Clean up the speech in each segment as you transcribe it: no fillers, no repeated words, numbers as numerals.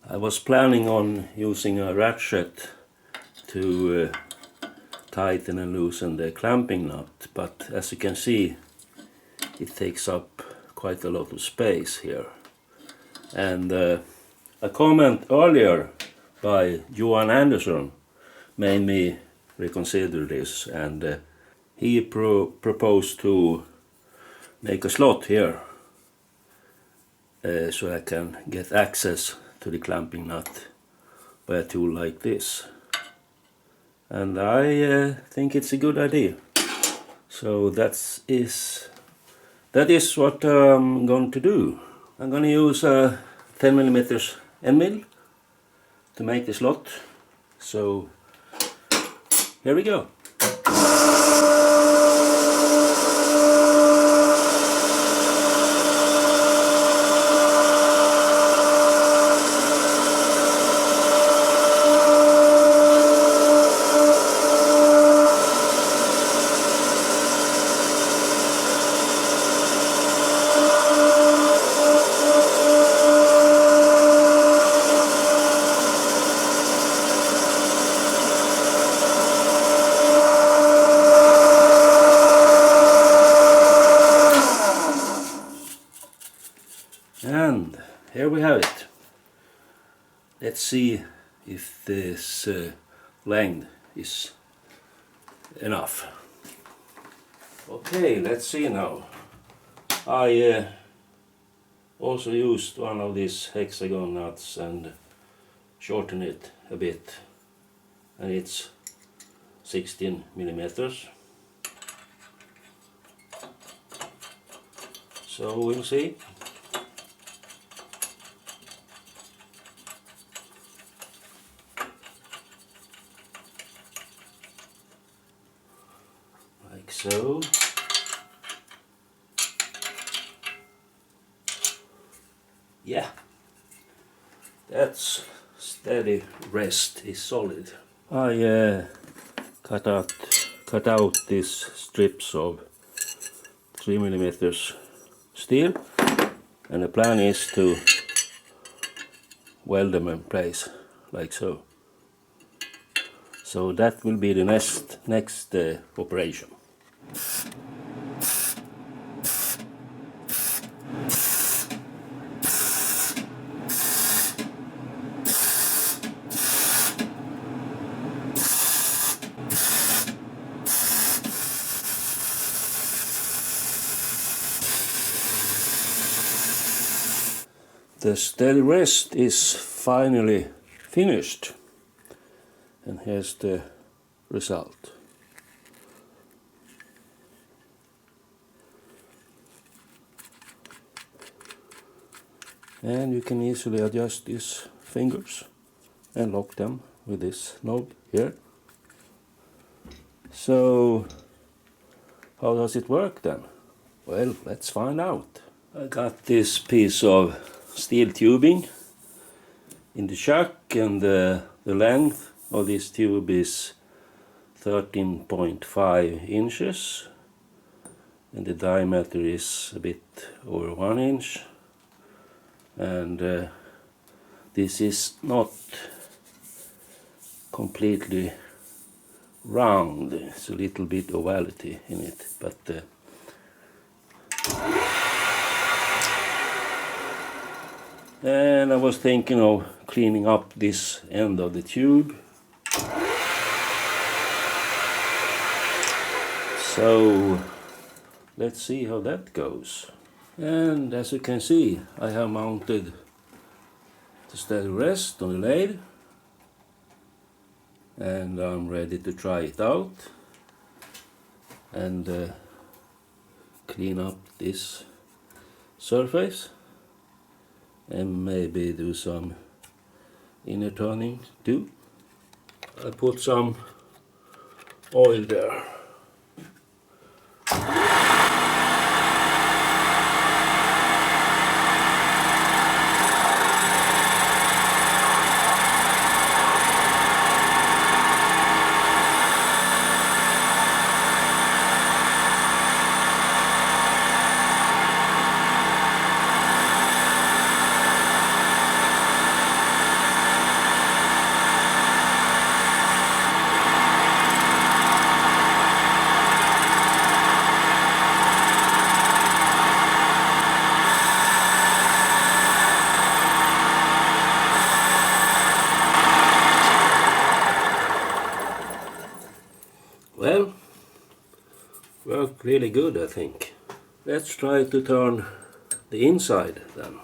I was planning on using a ratchet to tighten and loosen the clamping nut, but as you can see it takes up quite a lot of space here. And a comment earlier by Johan Andersson made me reconsider this, and he proposed to make a slot here so I can get access to the clamping nut by a tool like this. And I think it's a good idea. So that is what I'm going to do. I'm going to use a 10mm end mill to make the slot. So here we go. And here we have it. Let's see if this length is enough. Okay, let's see now. I also used one of these hexagon nuts and shortened it a bit, and it's 16mm. So we'll see. Like so. Yeah, that's steady rest is solid. I cut out these strips of 3mm steel, and the plan is to weld them in place like so. So that will be the next operation. The steady rest is finally finished, and here's the result. And you can easily adjust these fingers and lock them with this knob here. So how does it work then? Well, let's find out. I got this piece of steel tubing in the chuck, and the length of this tube is 13.5 inches, and the diameter is a bit over 1 inch, and this is not completely round. It's a little bit ovality in it, but and I was thinking of cleaning up this end of the tube. So let's see how that goes. And as you can see, I have mounted the steady rest on the lathe, and I'm ready to try it out and clean up this surface and maybe do some inner turning too. I put some oil there. really good, I think. Let's try to turn the inside then.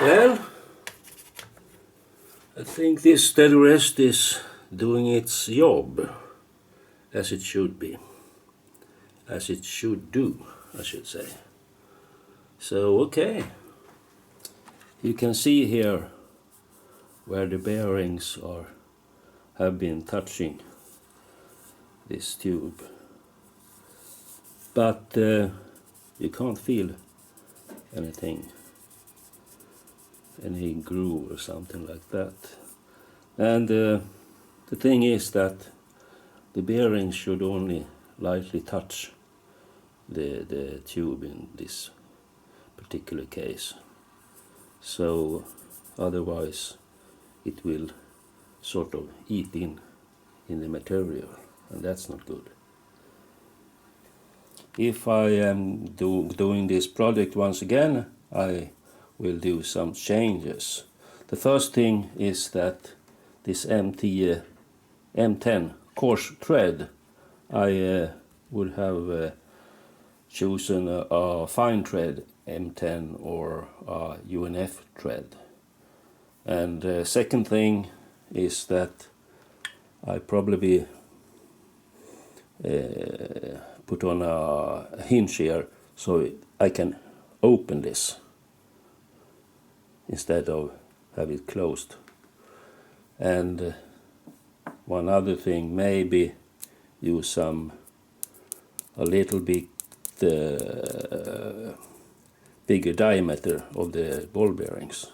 Well, I think this steady rest is doing its job as it should be. As it should do, I should say. So, okay. You can see here where the bearings have been touching this tube. But you can't feel anything. Any groove or something like that. And the thing is that the bearings should only lightly touch the tube in this particular case. So otherwise it will sort of eat in the material, and that's not good. If I am doing this project once again, I will do some changes. The first thing is that this M10 coarse thread, I would have chosen a fine thread M10 or a UNF thread. And second thing is that I probably put on a hinge here so I can open this instead of have it closed. And one other thing, maybe use a little bit bigger diameter of the ball bearings.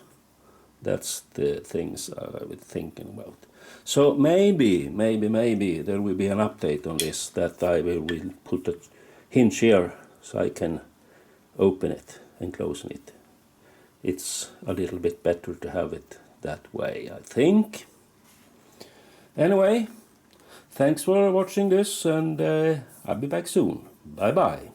That's the things I was thinking about. So maybe there will be an update on this, that I will put a hinge here so I can open it and close it. It's a little bit better to have it that way, I think. Anyway, thanks for watching this, and I'll be back soon. Bye bye.